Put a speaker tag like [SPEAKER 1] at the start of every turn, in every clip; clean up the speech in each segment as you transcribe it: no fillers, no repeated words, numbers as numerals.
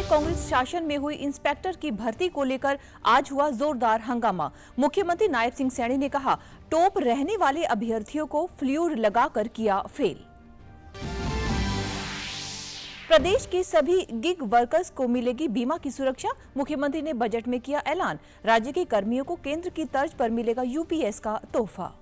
[SPEAKER 1] कांग्रेस शासन में हुई इंस्पेक्टर की भर्ती को लेकर आज हुआ जोरदार हंगामा। मुख्यमंत्री नायब सिंह सैनी ने कहा, टॉप रहने वाले अभ्यर्थियों को फ्लूइड लगाकर किया फेल। प्रदेश के सभी गिग वर्कर्स को मिलेगी बीमा की सुरक्षा। मुख्यमंत्री ने बजट में किया ऐलान, राज्य के कर्मियों को केंद्र की तर्ज पर मिलेगा यूपीएस का तोहफा।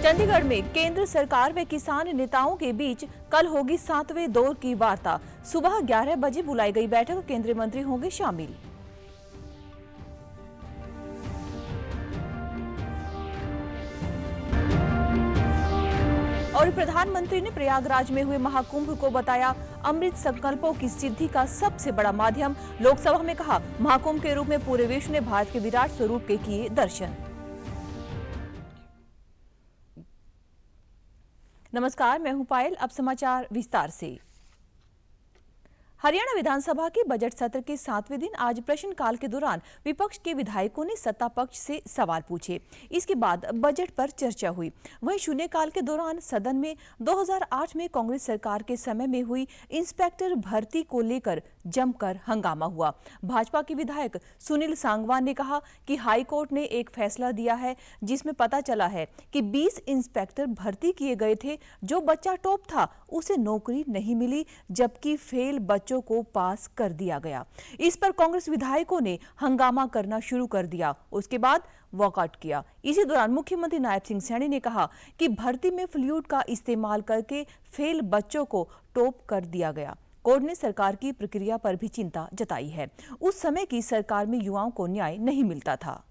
[SPEAKER 1] चंडीगढ़ में केंद्र सरकार व किसान नेताओं के बीच कल होगी 7वें दौर की वार्ता। सुबह 11 बजे बुलाई गई बैठक, केंद्रीय मंत्री होंगे शामिल। और प्रधानमंत्री ने प्रयागराज में हुए महाकुंभ को बताया अमृत संकल्पों की सिद्धि का सबसे बड़ा माध्यम। लोकसभा में कहा, महाकुंभ के रूप में पूरे विश्व ने भारत के विराट स्वरूप के किए दर्शन। नमस्कार, मैं हूं पायल। अब समाचार विस्तार से। हरियाणा विधानसभा के बजट सत्र के 7वें दिन आज प्रश्नकाल के दौरान विपक्ष के विधायकों ने सत्ता पक्ष से सवाल पूछे। इसके बाद बजट पर चर्चा हुई। वहीं शून्यकाल के दौरान सदन में 2008 में कांग्रेस सरकार के समय में हुई इंस्पेक्टर भर्ती को लेकर जमकर हंगामा हुआ। भाजपा के विधायक सुनील सांगवान ने कहा कि हाईकोर्ट ने एक फैसला दिया है जिसमें पता चला है कि 20 इंस्पेक्टर भर्ती किए गए थे। जो बच्चा टॉप था उसे नौकरी नहीं मिली, जबकि फेल बच्चों को पास कर दिया गया। इस पर कांग्रेस विधायकों ने हंगामा करना शुरू कर दिया। उसके बाद वॉकआउट किया। इसी दौरान मुख्यमंत्री नायब सिंह सैनी ने कहा कि भर्ती में फ्लूइड का इस्तेमाल करके फेल बच्चों को टॉप कर दिया गया। कोर्ट ने सरकार की प्रक्रिया पर भी चिंता जताई है। उस समय की सरकार में युवाओं को न्याय नहीं मिलता था।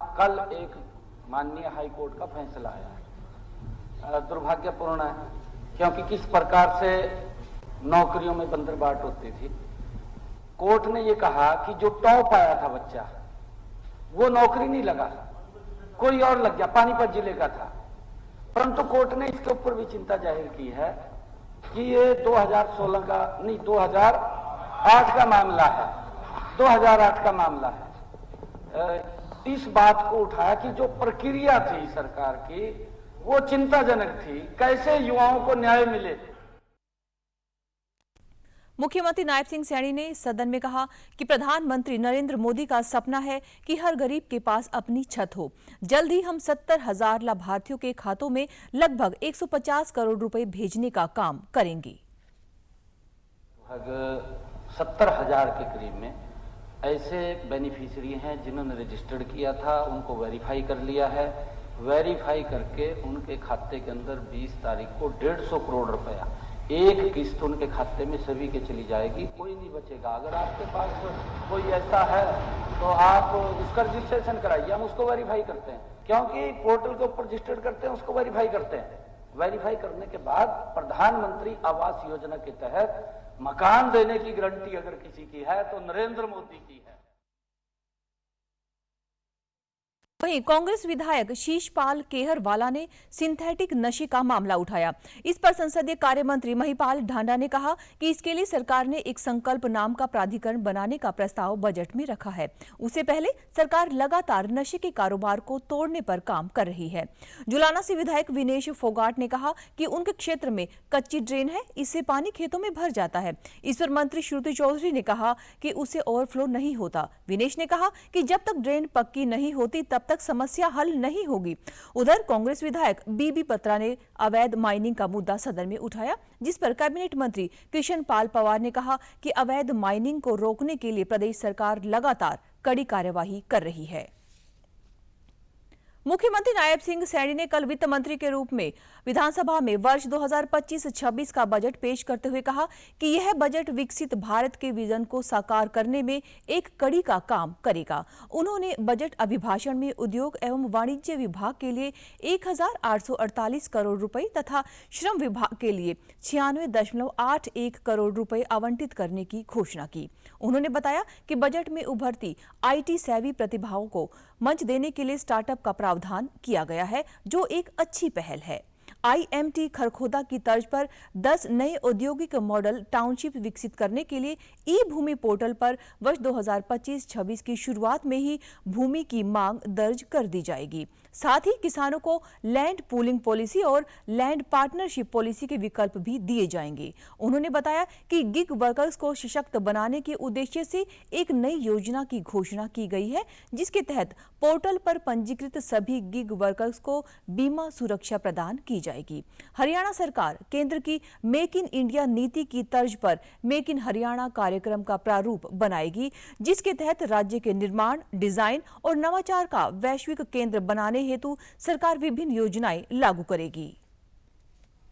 [SPEAKER 2] कल एक माननीय हाईकोर्ट का फैसला आया, दुर्भाग्यपूर्ण है, क्योंकि किस प्रकार से नौकरियों में बंदरबाट होती थी। कोर्ट ने ये कहा कि जो टॉप आया था बच्चा, वो नौकरी नहीं लगा, कोई और लग गया, पानीपत जिले का था। परंतु कोर्ट ने इसके ऊपर भी चिंता जाहिर की है कि ये 2016 का नहीं, 2008 का मामला है, 2008 का मामला है। इस बात को उठाया कि जो प्रक्रिया थी सरकार की वो चिंताजनक थी, कैसे युवाओं को न्याय मिले।
[SPEAKER 1] मुख्यमंत्री नायब सिंह सैनी ने सदन में कहा कि प्रधानमंत्री नरेंद्र मोदी का सपना है कि हर गरीब के पास अपनी छत हो। जल्द ही हम 70,000 लाभार्थियों के खातों में लगभग 150 करोड़ रुपए भेजने का काम करेंगे।
[SPEAKER 2] 70,000 के करीब में ऐसे बेनिफिशियरी हैं जिन्होंने रजिस्टर्ड किया था, उनको वेरीफाई कर लिया है। वेरीफाई करके उनके खाते के अंदर 20 तारीख को 150 करोड़ रुपया एक किस्त उनके खाते में सभी के चली जाएगी, कोई नहीं बचेगा। अगर आपके पास कोई ऐसा है तो आप उसका रजिस्ट्रेशन कराइए, हम उसको वेरीफाई करते हैं, क्योंकि पोर्टल के ऊपर रजिस्टर्ड करते हैं, उसको वेरीफाई करते हैं। वेरीफाई करने के बाद प्रधानमंत्री आवास योजना के तहत मकान देने की गारंटी अगर किसी की है तो नरेंद्र मोदी की है।
[SPEAKER 1] वहीं कांग्रेस विधायक शीशपाल केहरवाला ने सिंथेटिक नशे का मामला उठाया। इस पर संसदीय कार्य मंत्री महिपाल ढांडा ने कहा कि इसके लिए सरकार ने एक संकल्प नाम का प्राधिकरण बनाने का प्रस्ताव बजट में रखा है। उससे पहले सरकार लगातार नशे के कारोबार को तोड़ने पर काम कर रही है। जुलाना से विधायक विनेश फोगाट ने कहा कि उनके क्षेत्र में कच्ची ड्रेन है, इससे पानी खेतों में भर जाता है। इस पर मंत्री श्रुति चौधरी ने कहा कि उससे ओवरफ्लो नहीं होता। विनेश ने कहा कि जब तक ड्रेन पक्की नहीं होती तब तक समस्या हल नहीं होगी। उधर कांग्रेस विधायक बीबी पत्रा ने अवैध माइनिंग का मुद्दा सदन में उठाया, जिस पर कैबिनेट मंत्री कृष्ण पाल पंवार ने कहा कि अवैध माइनिंग को रोकने के लिए प्रदेश सरकार लगातार कड़ी कार्यवाही कर रही है। मुख्यमंत्री नायब सिंह सैनी ने कल वित्त मंत्री के रूप में विधानसभा में वर्ष 2025-26 का बजट पेश करते हुए कहा कि यह बजट विकसित भारत के विजन को साकार करने में एक कड़ी का काम करेगा। उन्होंने बजट अभिभाषण में उद्योग एवं वाणिज्य विभाग के लिए 1,848 करोड़ रुपए तथा श्रम विभाग के लिए 96.81 करोड़ रुपए आवंटित करने की घोषणा की। उन्होंने बताया कि बजट में उभरती IT सेवी प्रतिभाओं को मंच देने के लिए स्टार्टअप का प्रावधान किया गया है, जो एक अच्छी पहल है। IMT खरखोदा की तर्ज पर 10 नए औद्योगिक मॉडल टाउनशिप विकसित करने के लिए ई-भूमि पोर्टल पर वर्ष 2025-26 की शुरुआत में ही भूमि की मांग दर्ज कर दी जाएगी। साथ ही किसानों को लैंड पूलिंग पॉलिसी और लैंड पार्टनरशिप पॉलिसी के विकल्प भी दिए जाएंगे। उन्होंने बताया कि गिग वर्कर्स को सशक्त बनाने के उद्देश्य से एक नई योजना की घोषणा की गई है, जिसके तहत पोर्टल पर पंजीकृत सभी गिग वर्कर्स को बीमा सुरक्षा प्रदान की जाएगी। हरियाणा सरकार केंद्र की मेक इन इंडिया नीति की तर्ज पर मेक इन हरियाणा कार्यक्रम का प्रारूप बनाएगी, जिसके तहत राज्य के निर्माण, डिजाइन और नवाचार का वैश्विक केंद्र बनाने हेतु सरकार विभिन्न योजनाएं लागू करेगी।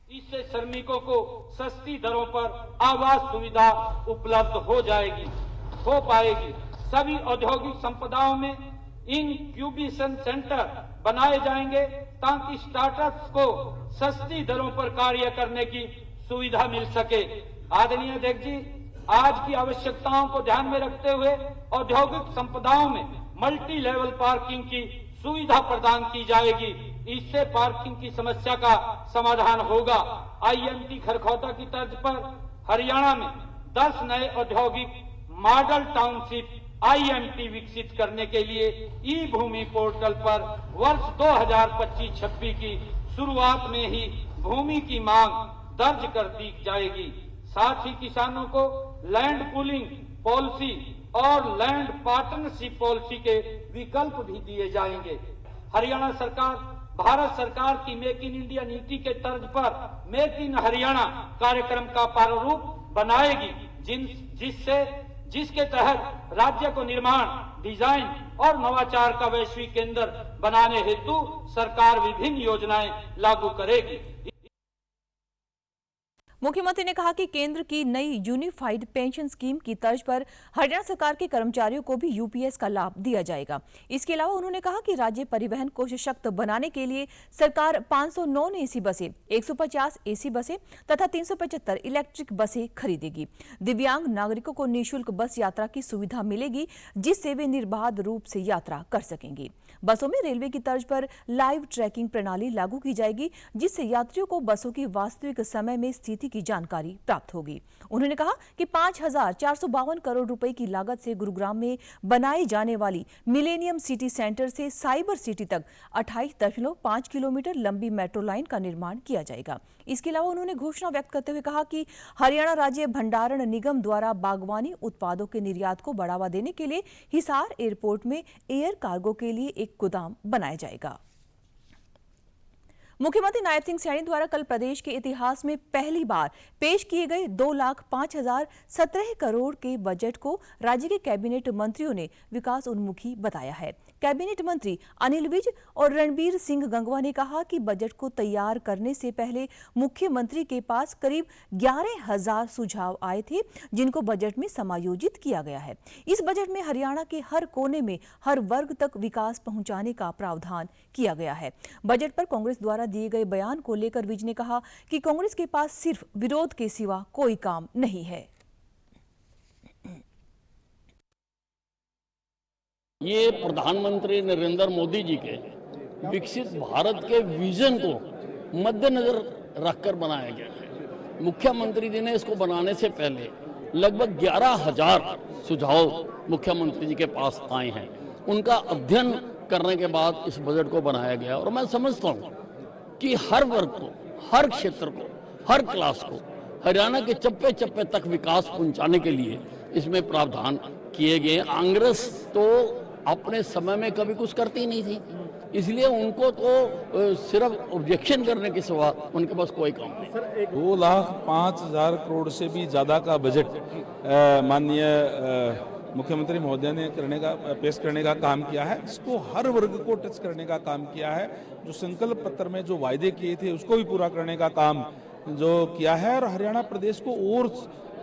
[SPEAKER 3] इससे श्रमिकों को सस्ती दरों पर आवास सुविधा उपलब्ध हो पाएगी। सभी औद्योगिक संपदाओं में इंक्यूबेशन सेंटर बनाए जाएंगे ताकि स्टार्टअप्स को सस्ती दरों पर कार्य करने की सुविधा मिल सके। आदरणीय अध्यक्ष जी, आज की आवश्यकताओं को ध्यान में रखते हुए औद्योगिक संपदाओं में मल्टी लेवल पार्किंग की सुविधा प्रदान की जाएगी। इससे पार्किंग की समस्या का समाधान होगा। IMT खरखोदा की तर्ज पर हरियाणा में 10 नए औद्योगिक मॉडल टाउनशिप IMT विकसित करने के लिए ई-भूमि पोर्टल पर वर्ष 2025-26 की शुरुआत में ही भूमि की मांग दर्ज कर दी जाएगी। साथ ही किसानों को लैंड पूलिंग पॉलिसी और लैंड पार्टनरशिप पॉलिसी के विकल्प भी दिए जाएंगे। हरियाणा सरकार भारत सरकार की मेक इन इंडिया नीति के तर्ज पर मेक इन हरियाणा कार्यक्रम का प्रारूप बनाएगी, जिसके तहत राज्य को निर्माण, डिजाइन और नवाचार का वैश्विक केंद्र बनाने हेतु सरकार विभिन्न योजनाएं लागू करेगी।
[SPEAKER 1] मुख्यमंत्री ने कहा कि केंद्र की नई यूनिफाइड पेंशन स्कीम की तर्ज पर हरियाणा सरकार के कर्मचारियों को भी UPS का लाभ दिया जाएगा। इसके अलावा उन्होंने कहा कि राज्य परिवहन को सशक्त बनाने के लिए सरकार 500 नॉन AC बसें, 150 AC बसें तथा 375 इलेक्ट्रिक बसें खरीदेगी। दिव्यांग नागरिकों को निःशुल्क बस यात्रा की सुविधा मिलेगी, जिससे वे निर्बाध रूप से यात्रा कर सकेंगे। बसों में रेलवे की तर्ज पर लाइव ट्रैकिंग प्रणाली लागू की जाएगी, जिससे यात्रियों को बसों की वास्तविक समय में स्थिति की जानकारी प्राप्त होगी। उन्होंने कहा कि 5,452 करोड़ रुपए की लागत से गुरुग्राम में बनाई जाने वाली मिलेनियम सिटी सेंटर से साइबर सिटी तक 28.5 किलोमीटर लंबी मेट्रो लाइन का निर्माण किया जाएगा। इसके अलावा उन्होंने घोषणा व्यक्त करते हुए कहा कि हरियाणा राज्य भंडारण निगम द्वारा बागवानी उत्पादों के निर्यात को बढ़ावा देने के लिए हिसार एयरपोर्ट में एयर कार्गो के लिए एक गोदाम बनाया जाएगा। मुख्यमंत्री नायब सिंह सैनी द्वारा कल प्रदेश के इतिहास में पहली बार पेश किए गए 2,05,017 करोड़ के बजट को राज्य के कैबिनेट मंत्रियों ने विकास उन्मुखी बताया है। कैबिनेट मंत्री अनिल विज और रणबीर सिंह गंगवा ने कहा कि बजट को तैयार करने से पहले मुख्यमंत्री के पास करीब 11,000 सुझाव आए थे, जिनको बजट में समायोजित किया गया है। इस बजट में हरियाणा के हर कोने में हर वर्ग तक विकास पहुंचाने का प्रावधान किया गया है। बजट पर कांग्रेस द्वारा दिए गए बयान को लेकर विज ने कहा कि कांग्रेस के पास सिर्फ विरोध के सिवा कोई काम नहीं है।
[SPEAKER 4] ये प्रधानमंत्री नरेंद्र मोदी जी के विकसित भारत के विजन को मद्देनजर रखकर बनाया गया है। मुख्यमंत्री जी ने इसको बनाने से पहले लगभग 11,000 सुझाव मुख्यमंत्री जी के पास आए हैं। उनका अध्ययन करने के बाद इस बजट को बनाया गया और मैं समझता हूँ कि हर वर्ग को, हर क्षेत्र को, हर क्लास को हरियाणा के चप्पे चप्पे तक विकास पहुंचाने के लिए इसमें प्रावधान किए गए। कांग्रेस तो अपने समय में कभी कुछ करती नहीं थी, इसलिए उनको तो सिर्फ ऑब्जेक्शन करने के सिवा उनके पास कोई काम नहीं।
[SPEAKER 5] 2,05,000 करोड़ से भी ज़्यादा का बजट माननीय मुख्यमंत्री महोदय ने पेश करने का काम किया है, जिसको हर वर्ग को टच करने का काम किया है। जो संकल्प पत्र में जो वायदे किए थे उसको भी पूरा करने का काम जो किया है, और हरियाणा प्रदेश को और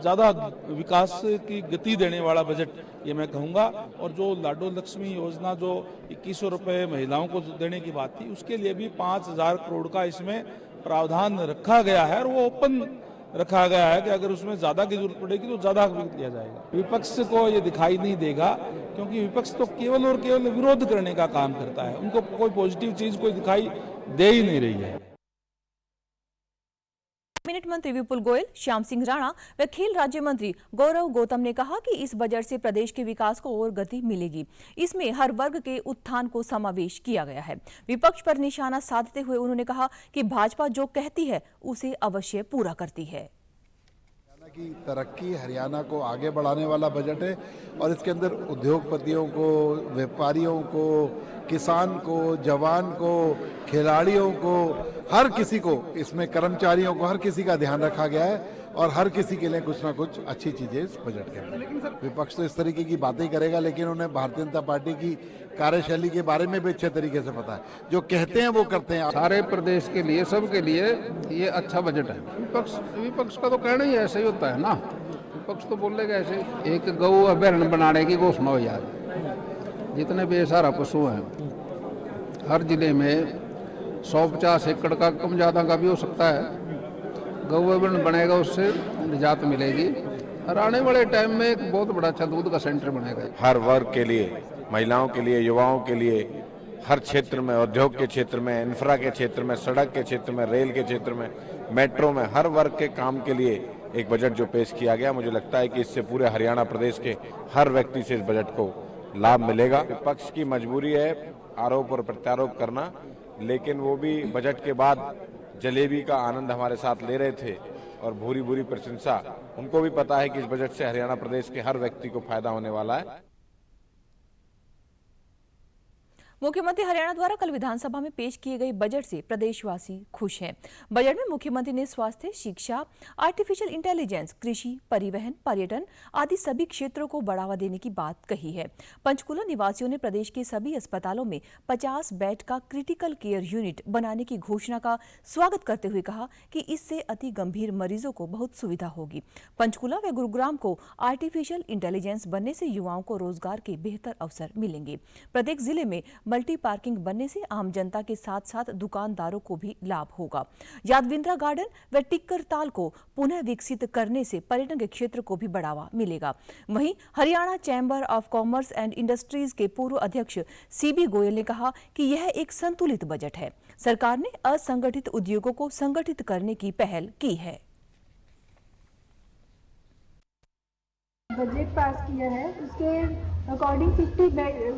[SPEAKER 5] ज़्यादा विकास की गति देने वाला बजट ये मैं कहूँगा। और जो लाडो लक्ष्मी योजना जो 2100 रुपये महिलाओं को देने की बात थी, उसके लिए भी 5000 करोड़ का इसमें प्रावधान रखा गया है, और वो ओपन रखा गया है कि अगर उसमें ज़्यादा की जरूरत पड़ेगी तो ज़्यादा दिया जाएगा। विपक्ष को ये दिखाई नहीं देगा, क्योंकि विपक्ष तो केवल और केवल विरोध करने का काम करता है, उनको कोई पॉजिटिव चीज़ कोई दिखाई दे ही नहीं रही है।
[SPEAKER 1] कैबिनेट मंत्री विपुल गोयल, श्याम सिंह राणा व खेल राज्य मंत्री गौरव गौतम ने कहा कि इस बजट से प्रदेश के विकास को और गति मिलेगी। इसमें हर वर्ग के उत्थान को समावेश किया गया है। विपक्ष पर निशाना साधते हुए उन्होंने कहा कि भाजपा जो कहती है उसे अवश्य पूरा करती है।
[SPEAKER 6] हरियाणा की तरक्की, हरियाणा को आगे बढ़ाने वाला बजट है, और इसके अंदर उद्योगपतियों को, व्यापारियों को, किसान को, जवान को, खिलाड़ियों को, हर किसी को, इसमें कर्मचारियों को, हर किसी का ध्यान रखा गया है, और हर किसी के लिए कुछ ना कुछ अच्छी चीजें इस बजट के अंदर। विपक्ष तो इस तरीके की बातें करेगा, लेकिन उन्हें भारतीय जनता पार्टी की कार्यशैली के बारे में भी अच्छे तरीके से पता है। जो कहते हैं वो करते हैं।
[SPEAKER 7] सारे प्रदेश के लिए, सबके लिए ये अच्छा बजट है। विपक्ष का तो कहना ही ऐसे ही होता है ना, विपक्ष तो बोलेगा ऐसे। एक गौ अभ्यारण्य बनाने की घोषणा हुई आज, जितने बेसहारा पशु हैं हर जिले में 150 एकड़ का कम ज़्यादा का भी हो सकता है, गौ अभ्यारण्य बनेगा, उससे निजात मिलेगी। और आने वाले टाइम में एक बहुत बड़ा अच्छा दूध का सेंटर बनेगा।
[SPEAKER 8] हर वर्ग के लिए, महिलाओं के लिए, युवाओं के लिए, हर क्षेत्र में, उद्योग के क्षेत्र में, इंफ्रा के क्षेत्र में, सड़क के क्षेत्र में, रेल के क्षेत्र में, मेट्रो में, हर वर्ग के काम के लिए एक बजट जो पेश किया गया, मुझे लगता है कि इससे पूरे हरियाणा प्रदेश के हर व्यक्ति से इस बजट को लाभ मिलेगा। विपक्ष की मजबूरी है आरोप और प्रत्यारोप करना, लेकिन वो भी बजट के बाद जलेबी का आनंद हमारे साथ ले रहे थे, और भूरी भूरी प्रशंसा। उनको भी पता है कि इस बजट से हरियाणा प्रदेश के हर व्यक्ति को फायदा होने वाला है।
[SPEAKER 1] मुख्यमंत्री हरियाणा द्वारा कल विधानसभा में पेश किए गए बजट से प्रदेशवासी खुश हैं। बजट में मुख्यमंत्री ने स्वास्थ्य, शिक्षा, आर्टिफिशियल इंटेलिजेंस, कृषि, परिवहन, पर्यटन आदि सभी क्षेत्रों को बढ़ावा देने की बात कही है। पंचकूला निवासियों ने प्रदेश के सभी अस्पतालों में 50 बेड का क्रिटिकल केयर यूनिट बनाने की घोषणा का स्वागत करते हुए कहा कि इससे अति गंभीर मरीजों को बहुत सुविधा होगी। पंचकूला व गुरुग्राम को आर्टिफिशियल इंटेलिजेंस बनने से युवाओं को रोजगार के बेहतर अवसर मिलेंगे। प्रत्येक जिले में मल्टी पार्किंग बनने से आम जनता के साथ साथ दुकानदारों को भी लाभ होगा। यादविंद्रा गार्डन व टिक्कर ताल को पुनः विकसित करने से पर्यटन के क्षेत्र को भी बढ़ावा मिलेगा। वहीं Haryana chamber of commerce and industries के पूर्व अध्यक्ष सीबी गोयल ने कहा कि यह एक संतुलित बजट है। सरकार ने असंगठित उद्योगों को संगठित करने की पहल की है।
[SPEAKER 9] बजट पास किया है, उसके according 50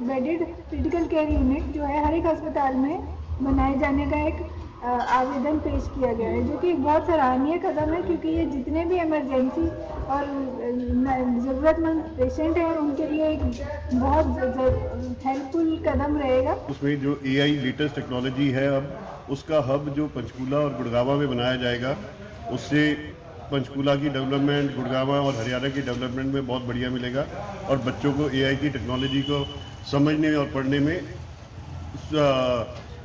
[SPEAKER 9] bedded critical care unit जो है हर एक अस्पताल में बनाए जाने का एक आवेदन पेश किया गया है, जो कि एक बहुत सराहनीय कदम है, क्योंकि ये जितने भी इमरजेंसी और ज़रूरतमंद पेशेंट हैं उनके लिए एक बहुत हेल्पफुल कदम रहेगा।
[SPEAKER 10] उसमें जो AI लेटेस्ट टेक्नोलॉजी है, अब उसका हब जो पंचकूला और गुड़गांव में बनाया जाएगा, उससे पंचकूला की डेवलपमेंट, गुड़गांव और हरियाणा की डेवलपमेंट में बहुत बढ़िया मिलेगा, और बच्चों को AI की टेक्नोलॉजी को समझने और पढ़ने में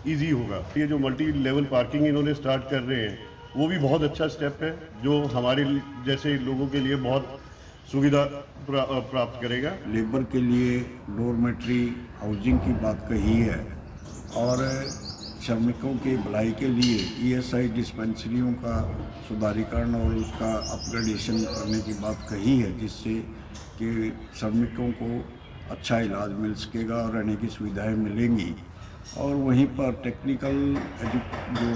[SPEAKER 10] इजी होगा। ये जो मल्टी लेवल पार्किंग इन्होंने स्टार्ट कर रहे हैं, वो भी बहुत अच्छा स्टेप है, जो हमारे जैसे लोगों के लिए बहुत सुविधा प्राप्त करेगा।
[SPEAKER 11] लेबर के लिए डोरमेट्री हाउसिंग की बात कही है, और श्रमिकों की भलाई के लिए ESI डिस्पेंसरियों का सुधारीकरण और उसका अपग्रेडेशन करने की बात कही है, जिससे कि श्रमिकों को अच्छा इलाज मिल सकेगा और रहने की सुविधाएं मिलेंगी। और वहीं पर टेक्निकल जो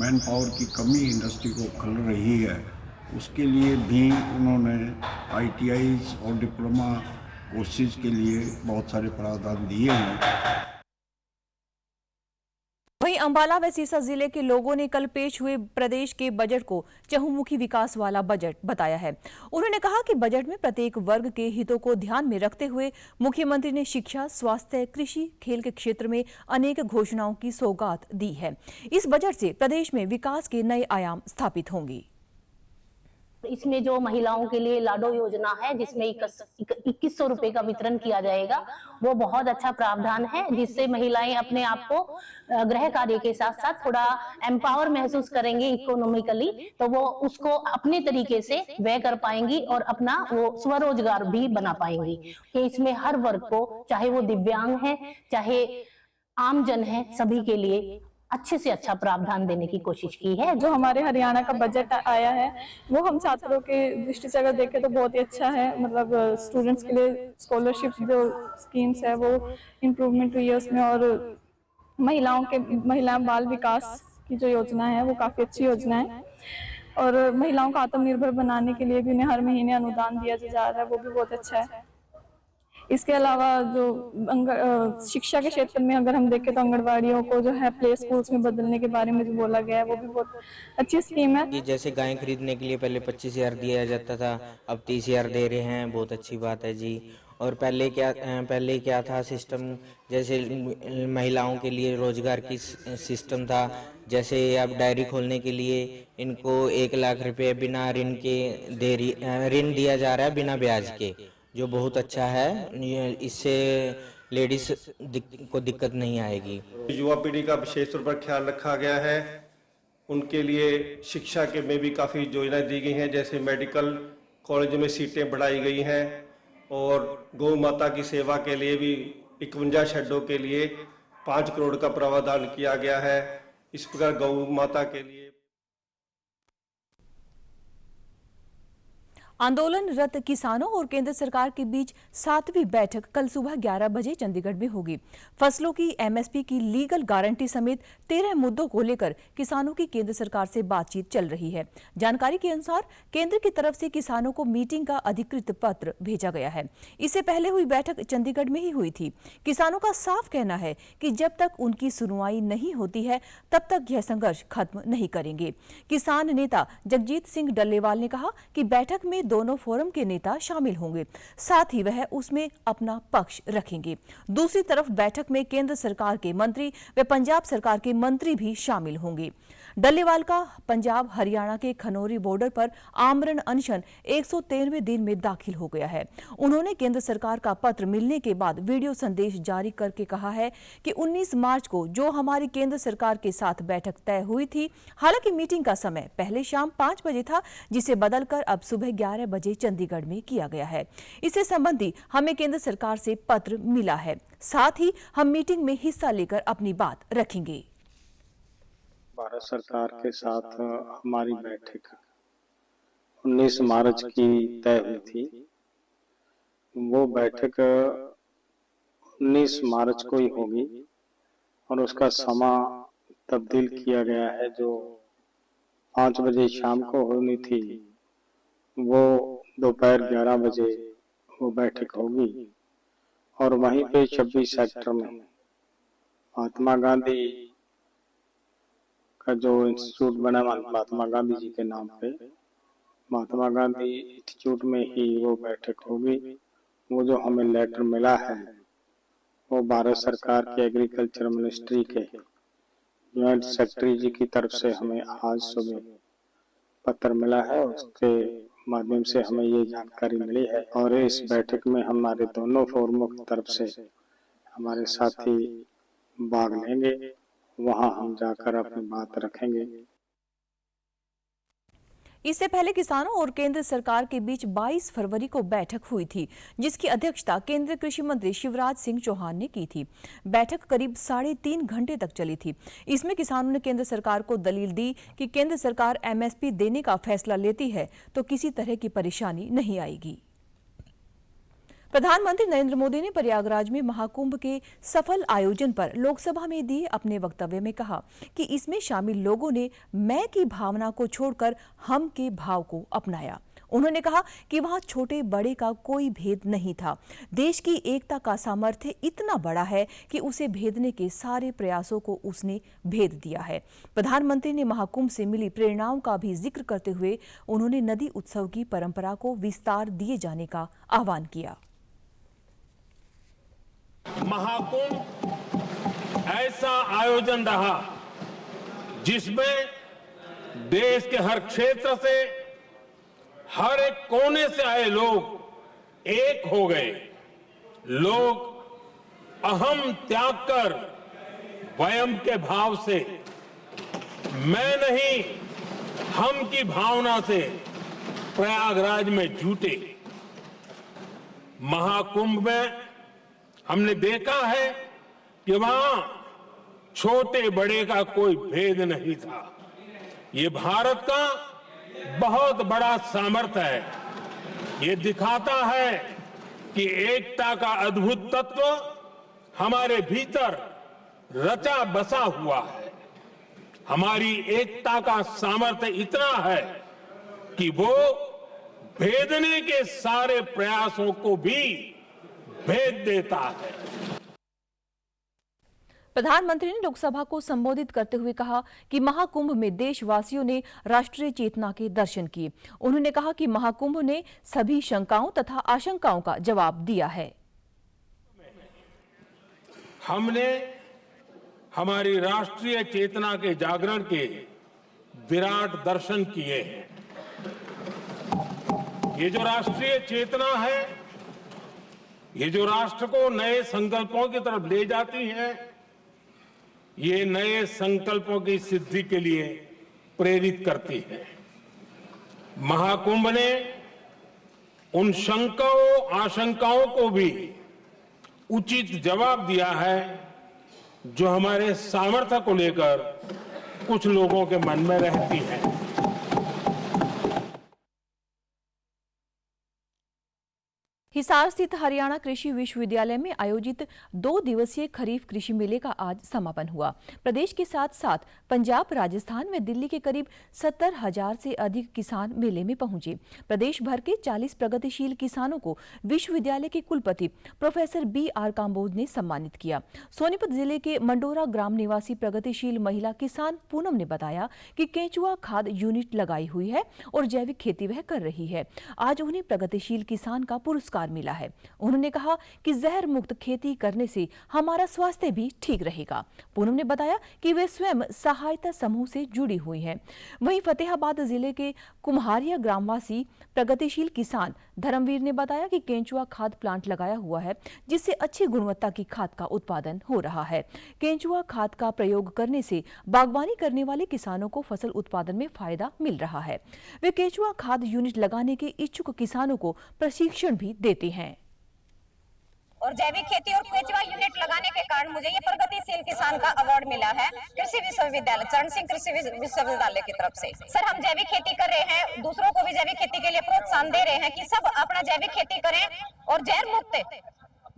[SPEAKER 11] मैन पावर की कमी इंडस्ट्री को खल रही है, उसके लिए भी उन्होंने ITIs और डिप्लोमा कोर्सेज के लिए बहुत सारे प्रावधान दिए हैं।
[SPEAKER 1] वहीं अंबाला व सिरसा जिले के लोगों ने कल पेश हुए प्रदेश के बजट को चहुमुखी विकास वाला बजट बताया है। उन्होंने कहा कि बजट में प्रत्येक वर्ग के हितों को ध्यान में रखते हुए मुख्यमंत्री ने शिक्षा, स्वास्थ्य, कृषि, खेल के क्षेत्र में अनेक घोषणाओं की सौगात दी है। इस बजट से प्रदेश में विकास के नए आयाम स्थापित होंगे।
[SPEAKER 12] इसमें जो महिलाओं के लिए लाडो योजना है जिसमें 2100 रुपए का वितरण किया जाएगा, वो बहुत अच्छा प्रावधान है जिससे महिलाएं अपने आप को गृह कार्य के साथ साथ थोड़ा एम्पावर महसूस करेंगे इकोनॉमिकली, तो वो उसको अपने तरीके से व्यय कर पाएंगी और अपना वो स्वरोजगार भी बना पाएंगी। कि इसमें हर वर्ग को, चाहे वो दिव्यांग है चाहे आम जन है, सभी के लिए अच्छे से अच्छा प्रावधान देने की कोशिश की है।
[SPEAKER 9] जो हमारे हरियाणा का बजट आया है वो हम छात्रों के दृष्टि से अगर देखें तो बहुत ही अच्छा है। मतलब स्टूडेंट्स के लिए स्कॉलरशिप जो स्कीम्स है वो इम्प्रूवमेंट हुई है उसमें, और महिला बाल विकास की जो योजना है वो काफ़ी अच्छी योजना है, और महिलाओं को आत्मनिर्भर बनाने के लिए भी उन्हें हर महीने अनुदान दिया जा रहा है, वो भी बहुत अच्छा है। इसके अलावा जो शिक्षा के क्षेत्र में अगर हम देखें तो आंगनबाड़ियों को जो है प्ले स्कूल्स में बदलने के बारे में जो बोला गया है वो भी बहुत अच्छी स्कीम है।
[SPEAKER 13] जैसे गाय खरीदने के लिए पहले 25,000 दिया जाता था, अब 30,000 दे रहे हैं, बहुत अच्छी बात है जी। और पहले क्या था सिस्टम, जैसे महिलाओं के लिए रोजगार की सिस्टम था, जैसे अब डायरी खोलने के लिए इनको 1 लाख रुपए बिना ऋण के ऋण दिया जा रहा है बिना ब्याज के, जो बहुत अच्छा है। इससे लेडीज को दिक्कत नहीं आएगी।
[SPEAKER 14] युवा पीढ़ी का विशेष तौर पर ख्याल रखा गया है, उनके लिए शिक्षा के में भी काफ़ी योजनाएं दी गई हैं, जैसे मेडिकल कॉलेज में सीटें बढ़ाई गई हैं और गौ माता की सेवा के लिए भी 51 शेडों के लिए 5 करोड़ का प्रावधान किया गया है। इस प्रकार गौ माता के लिए
[SPEAKER 1] आंदोलनरत किसानों और केंद्र सरकार के बीच 7वीं बैठक कल सुबह 11 बजे चंडीगढ़ में होगी। फसलों की एमएसपी की लीगल गारंटी समेत 13 मुद्दों को लेकर किसानों की केंद्र सरकार से बातचीत चल रही है। जानकारी के अनुसार केंद्र की तरफ से किसानों को मीटिंग का अधिकृत पत्र भेजा गया है। इससे पहले हुई बैठक चंडीगढ़ में ही हुई थी। किसानों का साफ कहना है कि जब तक उनकी सुनवाई नहीं होती है तब तक यह संघर्ष खत्म नहीं करेंगे। किसान नेता जगजीत सिंह डल्लेवाल ने कहा कि बैठक में दोनों फोरम के नेता शामिल होंगे, साथ ही वह उसमें अपना पक्ष रखेंगे। दूसरी तरफ बैठक में केंद्र सरकार के मंत्री व पंजाब सरकार के मंत्री भी शामिल होंगे। डल्लेवाल का पंजाब हरियाणा के खनौरी बॉर्डर पर आमरण अनशन 113वें दिन में दाखिल हो गया है। उन्होंने केंद्र सरकार का पत्र मिलने के बाद वीडियो संदेश जारी करके कहा है कि 19 मार्च को जो हमारी केंद्र सरकार के साथ बैठक तय हुई थी, हालांकि मीटिंग का समय पहले शाम 5 बजे था, जिसे बदलकर अब सुबह 11 बजे चंडीगढ़ में किया गया है। इससे संबंधी हमें केंद्र सरकार से पत्र मिला है, साथ ही हम मीटिंग में हिस्सा लेकर अपनी बात रखेंगे।
[SPEAKER 15] भारत सरकार के साथ हमारी बैठक 19 मार्च की तय हुई थी। वो बैठक 19 मार्च को ही होगी और उसका समय तब्दील किया गया है। जो 5 बजे शाम को होनी थी वो दोपहर 11 बजे वो बैठक होगी और वहीं पे 26 सेक्टर में महात्मा गांधी का जो इंस्टीट्यूट बना महात्मा गांधी जी के नाम पे, महात्मा गांधी इंस्टीट्यूट में ही वो बैठक होगी। वो जो हमें लेटर मिला है वो भारत सरकार के एग्रीकल्चर मिनिस्ट्री के जॉइंट सेक्रेटरी जी की तरफ से हमें आज सुबह पत्र मिला है। उसके माध्यम से हमें ये जानकारी मिली है और इस बैठक में हमारे दोनों फोरमों की तरफ से हमारे साथी भाग लेंगे। वहां हम जाकर अपनी बात रखेंगे।
[SPEAKER 1] इससे पहले किसानों और केंद्र सरकार के बीच 22 फरवरी को बैठक हुई थी, जिसकी अध्यक्षता केंद्रीय कृषि मंत्री शिवराज सिंह चौहान ने की थी। बैठक करीब 3.5 घंटे तक चली थी। इसमें किसानों ने केंद्र सरकार को दलील दी कि केंद्र सरकार एमएसपी देने का फैसला लेती है तो किसी तरह की परेशानी नहीं आएगी। प्रधानमंत्री नरेंद्र मोदी ने प्रयागराज में महाकुंभ के सफल आयोजन पर लोकसभा में दिए अपने वक्तव्य में कहा कि इसमें शामिल लोगों ने मैं की भावना को छोड़कर हम के भाव को अपनाया। उन्होंने कहा कि वहां छोटे बड़े का कोई भेद नहीं था। देश की एकता का सामर्थ्य इतना बड़ा है कि उसे भेदने के सारे प्रयासों को उसने भेद दिया है। प्रधानमंत्री ने महाकुंभ से मिली प्रेरणाओं का भी जिक्र करते हुए उन्होंने नदी उत्सव की परंपरा को विस्तार दिए जाने का आह्वान किया।
[SPEAKER 16] महाकुंभ ऐसा आयोजन रहा जिसमें देश के हर क्षेत्र से हर एक कोने से आए लोग एक हो गए। लोग अहम त्याग कर वयम के भाव से, मैं नहीं हम की भावना से प्रयागराज में जुटे। महाकुंभ में हमने देखा है कि वहां छोटे बड़े का कोई भेद नहीं था। ये भारत का बहुत बड़ा सामर्थ्य है। ये दिखाता है कि एकता का अद्भुत तत्व हमारे भीतर रचा बसा हुआ है। हमारी एकता का सामर्थ्य इतना है कि वो भेदने के सारे प्रयासों को भी भेद देता है।
[SPEAKER 1] प्रधानमंत्री ने लोकसभा को संबोधित करते हुए कहा कि महाकुंभ में देशवासियों ने राष्ट्रीय चेतना के दर्शन किए। उन्होंने कहा कि महाकुंभ ने सभी शंकाओं तथा आशंकाओं का जवाब दिया है।
[SPEAKER 16] हमने हमारी राष्ट्रीय चेतना के जागरण के विराट दर्शन किए हैं। ये जो राष्ट्रीय चेतना है, ये जो राष्ट्र को नए संकल्पों की तरफ ले जाती है, ये नए संकल्पों की सिद्धि के लिए प्रेरित करती है। महाकुंभ ने उन शंकाओं आशंकाओं को भी उचित जवाब दिया है जो हमारे सामर्थ्य को लेकर कुछ लोगों के मन में रहती है।
[SPEAKER 1] हिसार स्थित हरियाणा कृषि विश्वविद्यालय में आयोजित 2 दिवसीय खरीफ कृषि मेले का आज समापन हुआ। प्रदेश के साथ साथ पंजाब, राजस्थान व दिल्ली के करीब 70,000 से अधिक किसान मेले में पहुंचे। प्रदेश भर के 40 प्रगतिशील किसानों को विश्वविद्यालय के कुलपति प्रोफेसर BR काम्बोज ने सम्मानित किया। सोनीपत जिले के मंडोरा ग्राम निवासी प्रगतिशील महिला किसान पूनम ने बताया कि केंचुआ खाद यूनिट लगाई हुई है और जैविक खेती वह कर रही है। आज उन्हें प्रगतिशील किसान का पुरस्कार मिला है। उन्होंने कहा कि जहर मुक्त खेती करने से हमारा स्वास्थ्य भी ठीक रहेगा। पूनम ने बताया कि वे स्वयं सहायता समूह से जुड़ी हुई हैं। वहीं फतेहाबाद जिले के कुम्हारिया ग्रामवासी प्रगतिशील किसान धर्मवीर ने बताया कि केंचुआ खाद प्लांट लगाया हुआ है, जिससे अच्छी गुणवत्ता की खाद का उत्पादन हो रहा है। केंचुआ खाद का प्रयोग करने से बागवानी करने वाले किसानों को फसल उत्पादन में फायदा मिल रहा है। वे केंचुआ खाद यूनिट लगाने के इच्छुक किसानों को प्रशिक्षण भी देते हैं।
[SPEAKER 17] और जैविक खेती और केंचुआ यूनिट लगाने के कारण मुझे ये प्रगतिशील किसान का अवार्ड मिला है कृषि विश्वविद्यालय, चरण सिंह कृषि विश्वविद्यालय की तरफ से। सर, हम जैविक खेती कर रहे हैं, दूसरों को भी जैविक खेती के लिए प्रोत्साहन दे रहे हैं कि सब अपना जैविक खेती करें और जहर मुक्त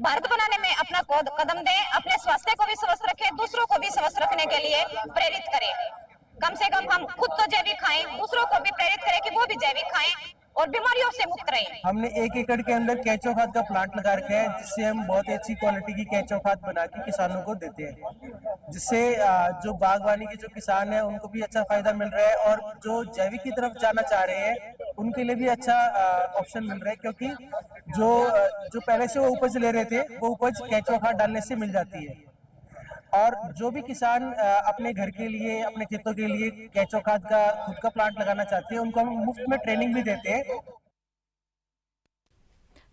[SPEAKER 17] भारत बनाने में अपना कदम दें, अपने स्वास्थ्य को भी स्वस्थ रखें, दूसरों को भी स्वस्थ रखने के लिए प्रेरित करें। कम से कम हम खुद तो जैविक खाएं, दूसरों को भी प्रेरित करें कि वो भी जैविक खाएं और बीमारियों से मुक्त रहें।
[SPEAKER 18] हमने 1 एकड़ के अंदर केंचुआ खाद का प्लांट लगा रखा है, जिससे हम बहुत ही अच्छी क्वालिटी की केंचुआ खाद बना के किसानों को देते हैं, जिससे जो बागवानी के जो किसान हैं उनको भी अच्छा फायदा मिल रहा है और जो जैविक की तरफ जाना चाह रहे हैं उनके लिए भी अच्छा ऑप्शन मिल रहा है, क्योंकि जो पहले से वो उपज ले रहे थे वो उपज केंचुआ खाद डालने से मिल जाती है। और जो भी किसान अपने घर के लिए, अपने खेतों के लिए केंचुआ खाद का खुद का प्लांट लगाना चाहते हैं, उनको हम मुफ्त में ट्रेनिंग भी देते हैं।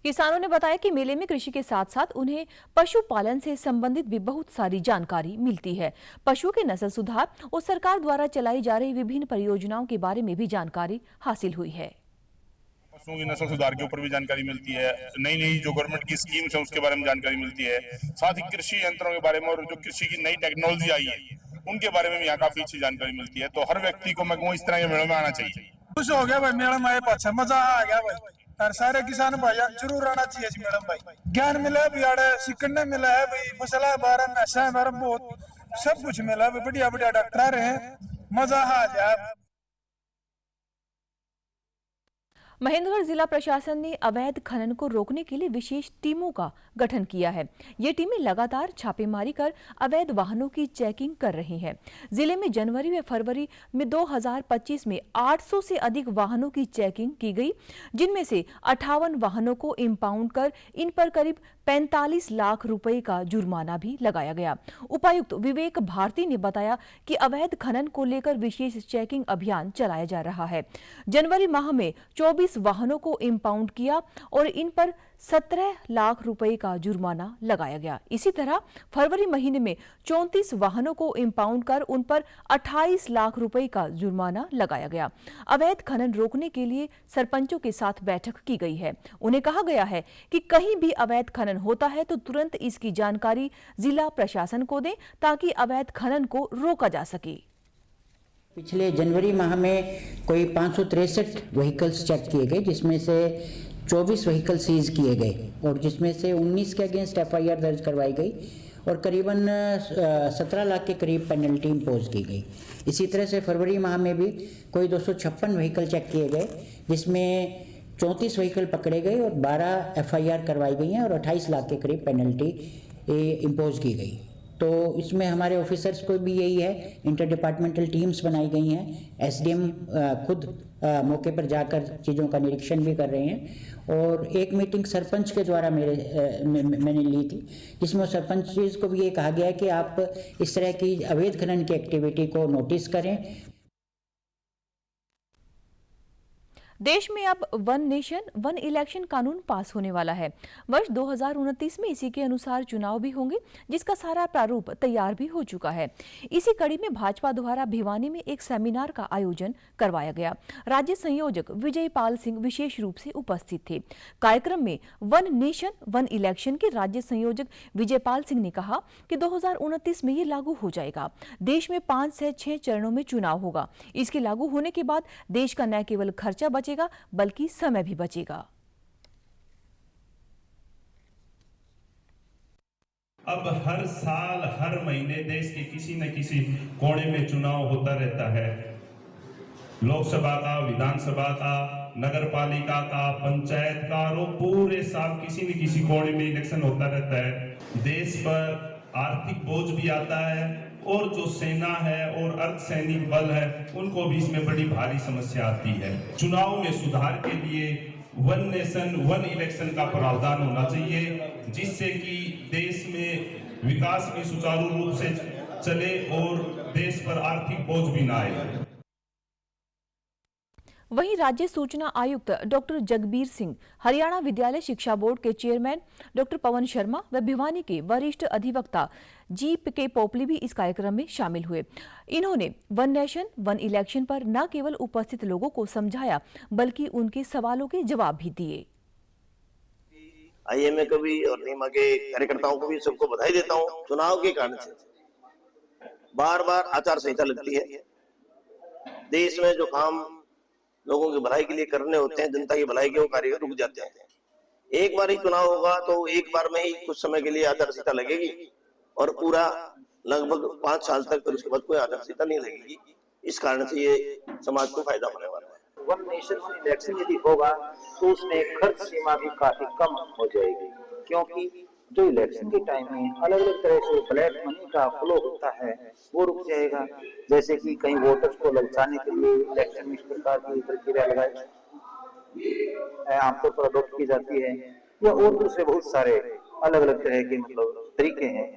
[SPEAKER 1] किसानों ने बताया कि मेले में कृषि के साथ साथ उन्हें पशुपालन से संबंधित भी बहुत सारी जानकारी मिलती है। पशुओं के नस्ल सुधार और सरकार द्वारा चलाई जा रही विभिन्न परियोजनाओं के बारे में भी जानकारी हासिल हुई है।
[SPEAKER 19] पशुओं की नस्ल सुधार के ऊपर भी जानकारी मिलती है, नई नई जो गवर्नमेंट की स्कीम्स है उसके बारे में जानकारी मिलती है, साथ ही कृषि यंत्रों के बारे में और जो कृषि की नई टेक्नोलॉजी आई है उनके बारे में भी यहाँ काफी अच्छी जानकारी मिलती है। तो हर व्यक्ति को मैं कहूँ इस तरह के मेलों में आना चाहिए।
[SPEAKER 18] खुश हो गया भाई, मेला में आए, अच्छा मजा आ गया भाई। और सारे किसान भाई जरूर आना चाहिए इस मेले में भाई। ज्ञान मिला है, बिहाड़े सीखने मिला है भाई, फसल है बारह, नशा है बारह, बहुत सब कुछ मिला है। बढ़िया बढ़िया डॉक्टर है, मजा आ गया।
[SPEAKER 1] महेंद्रगढ़ जिला प्रशासन ने अवैध खनन को रोकने के लिए विशेष टीमों का गठन किया है। ये टीमें लगातार छापेमारी कर अवैध वाहनों की चेकिंग कर रही हैं। जिले में जनवरी व फरवरी में 2025 में 800 से अधिक वाहनों की चेकिंग की गई, जिनमें से 58 वाहनों को इंपाउंड कर इन पर करीब 45 लाख रुपए का जुर्माना भी लगाया गया। उपायुक्त विवेक भारती ने बताया कि अवैध खनन को लेकर विशेष चेकिंग अभियान चलाया जा रहा है। जनवरी माह में 24 24 वाहनों को इम्पाउंड किया और इन पर 17 लाख रुपए का जुर्माना लगाया गया। इसी तरह फरवरी महीने में 34 वाहनों को इम्पाउंड कर उन पर 28 लाख रुपए का जुर्माना लगाया गया। अवैध खनन रोकने के लिए सरपंचों के साथ बैठक की गई है। उन्हें कहा गया है कि कहीं भी अवैध खनन होता है तो तुरंत इसकी जानकारी जिला प्रशासन को दें ताकि अवैध खनन को रोका जा सके।
[SPEAKER 20] पिछले जनवरी माह में कोई 563 व्हीकल्स चेक किए गए, जिसमें से 24 व्हीकल सीज किए गए और जिसमें से 19 के अगेंस्ट FIR दर्ज करवाई गई और करीबन 17 लाख के करीब पेनल्टी इम्पोज की गई। इसी तरह से फरवरी माह में भी कोई 256 व्हीकल चेक किए गए, जिसमें 34 व्हीकल पकड़े गए और 12 FIR करवाई गई हैं और 28 लाख के करीब पेनल्टी इम्पोज की गई। तो इसमें हमारे ऑफिसर्स को भी यही है, इंटर डिपार्टमेंटल टीम्स बनाई गई हैं, SDM खुद मौके पर जाकर चीज़ों का निरीक्षण भी कर रहे हैं और एक मीटिंग सरपंच के द्वारा मैंने ली थी, जिसमें सरपंच को भी ये कहा गया है कि आप इस तरह की अवैध खनन की एक्टिविटी को नोटिस करें।
[SPEAKER 1] देश में अब वन नेशन वन इलेक्शन कानून पास होने वाला है। वर्ष 2029 में इसी के अनुसार चुनाव भी होंगे, जिसका सारा प्रारूप तैयार भी हो चुका है। इसी कड़ी में भाजपा द्वारा भिवानी में एक सेमिनार का आयोजन करवाया गया। राज्य संयोजक विजय पाल सिंह विशेष रूप से उपस्थित थे। कार्यक्रम में वन नेशन वन इलेक्शन के राज्य संयोजक विजय पाल सिंह ने कहा कि 2029 में ये लागू हो जाएगा। देश में 5 से 6 चरणों में चुनाव होगा। इसके लागू होने के बाद देश का न केवल खर्चा बचेगा बल्कि समय भी बचेगा।
[SPEAKER 21] अब हर साल हर महीने देश के किसी न किसी कोने में चुनाव होता रहता है। लोकसभा का, विधानसभा का, नगर पालिका का, पंचायत का और पूरे साल किसी न किसी कोने में इलेक्शन होता रहता है। देश पर आर्थिक बोझ भी आता है और जो सेना है और अर्धसैनिक बल है उनको भी इसमें बड़ी भारी समस्या आती है। चुनाव में सुधार के लिए वन नेशन वन इलेक्शन का प्रावधान होना चाहिए, जिससे कि देश में विकास भी सुचारू रूप से चले और देश पर आर्थिक बोझ भी ना आए।
[SPEAKER 1] वहीं राज्य सूचना आयुक्त डॉक्टर जगबीर सिंह, हरियाणा विद्यालय शिक्षा बोर्ड के चेयरमैन डॉक्टर पवन शर्मा व भिवानी के वरिष्ठ अधिवक्ता GP पोपली भी इस कार्यक्रम में शामिल हुए। इन्होंने वन नेशन वन इलेक्शन पर न केवल उपस्थित लोगों को समझाया बल्कि उनके सवालों के जवाब भी दिए।
[SPEAKER 22] IMA को भी और नीमा के कार्यकर्ताओं को भी सबको बधाई देता हूँ। चुनाव के कारण से बार बार आचार संहिता लगती है। देश में जो काम लोगों की भलाई के लिए करने होते हैं, जनता की भलाई के वो कार्य रुक जाते हैं। एक बार ही चुनाव होगा तो एक बार में ही कुछ समय के लिए आचार संहिता लगेगी और पूरा लगभग 5 साल तक फिर उसके बाद कोई आचार संहिता नहीं लगेगी। इस कारण से ये समाज को फायदा होने वाला है।
[SPEAKER 23] वन नेशन वन इलेक्शन यदि होगा तो उसमें खर्च सीमा भी काफी कम हो जाएगी, क्योंकि जो इलेक्शन के टाइम में अलग अलग तरह से ब्लैक मनी का फ्लो होता है वो रुक जाएगा। जैसे कि कई वोटर्स को ललचाने के लिए इलेक्शन में इस प्रकार की प्रक्रिया लगाई आमतौर पर अडॉप्ट की जाती है, या और दूसरे बहुत सारे अलग अलग तरह के तरीके हैं।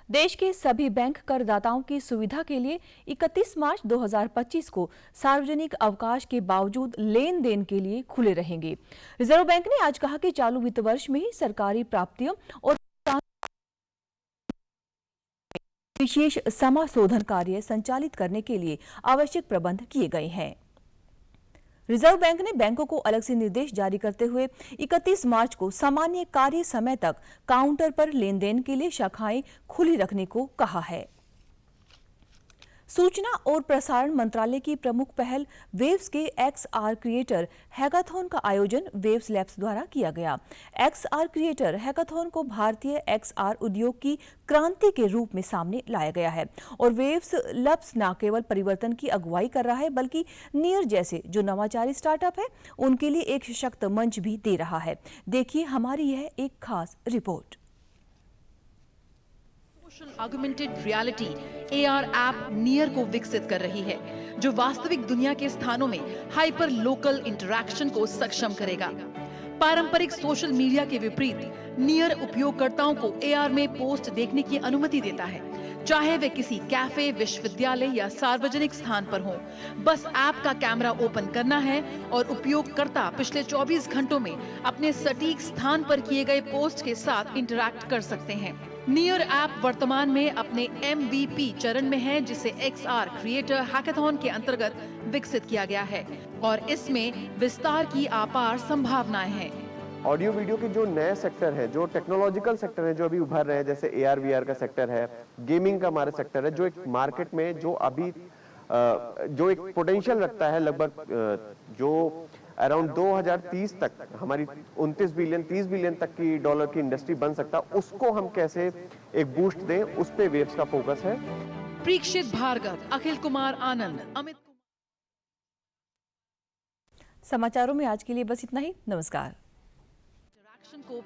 [SPEAKER 1] देश के सभी बैंक करदाताओं की सुविधा के लिए 31 मार्च 2025 को सार्वजनिक अवकाश के बावजूद लेन देन के लिए खुले रहेंगे। रिजर्व बैंक ने आज कहा कि चालू वित्त वर्ष में ही सरकारी प्राप्तियों और विशेष समाशोधन कार्य संचालित करने के लिए आवश्यक प्रबंध किए गए हैं। रिजर्व बैंक ने बैंकों को अलग से निर्देश जारी करते हुए 31 मार्च को सामान्य कार्य समय तक काउंटर पर लेन देन के लिए शाखाएं खुली रखने को कहा है। सूचना और प्रसारण मंत्रालय की प्रमुख पहल वेव्स के XR क्रिएटर हैकाथॉन का आयोजन वेव्स लैब्स द्वारा किया गया। XR क्रिएटर हैकाथॉन को भारतीय XR उद्योग की क्रांति के रूप में सामने लाया गया है और वेव्स लैब्स न केवल परिवर्तन की अगुवाई कर रहा है बल्कि नियर जैसे जो नवाचारी स्टार्टअप है उनके लिए एक सशक्त मंच भी दे रहा है। देखिए हमारी यह एक खास report.
[SPEAKER 24] Augmented reality AR app near को विकसित कर रही है, जो वास्तविक दुनिया के स्थानों में हाइपर लोकल इंटरैक्शन को सक्षम करेगा। पारंपरिक सोशल मीडिया के विपरीत नियर उपयोगकर्ताओं को AR में पोस्ट देखने की अनुमति देता है, चाहे वे किसी कैफे, विश्वविद्यालय या सार्वजनिक स्थान पर हों। बस ऐप का कैमरा ओपन करना है और उपयोगकर्ता पिछले 24 घंटों में अपने सटीक स्थान पर किए गए पोस्ट के साथ इंटरैक्ट कर सकते हैं। नियर ऐप वर्तमान में अपने MVP चरण में है, जिसे XR क्रिएटर हैकाथॉन के अंतर्गत विकसित किया गया है और इसमें विस्तार की अपार संभावनाएं हैं।
[SPEAKER 2] ऑडियो वीडियो के जो नए सेक्टर है, जो टेक्नोलॉजिकल सेक्टर है, जो अभी उभर रहे हैं, जैसे AR VR का सेक्टर है, गेमिंग का हमारा सेक्टर है, जो एक मार्केट में जो अभी जो एक पोटेंशियल रखता है, लगभग जो अराउंड 2030 तक हमारी 29 बिलियन 30 बिलियन तक की डॉलर की इंडस्ट्री बन सकता, उसको हम कैसे एक बूस्ट दें, उस पे वेव्स का फोकस है।
[SPEAKER 24] परीक्षित भार्गव, अखिल कुमार आनंद, अमित।
[SPEAKER 1] समाचारों में आज के लिए बस इतना ही। नमस्कार।
[SPEAKER 24] को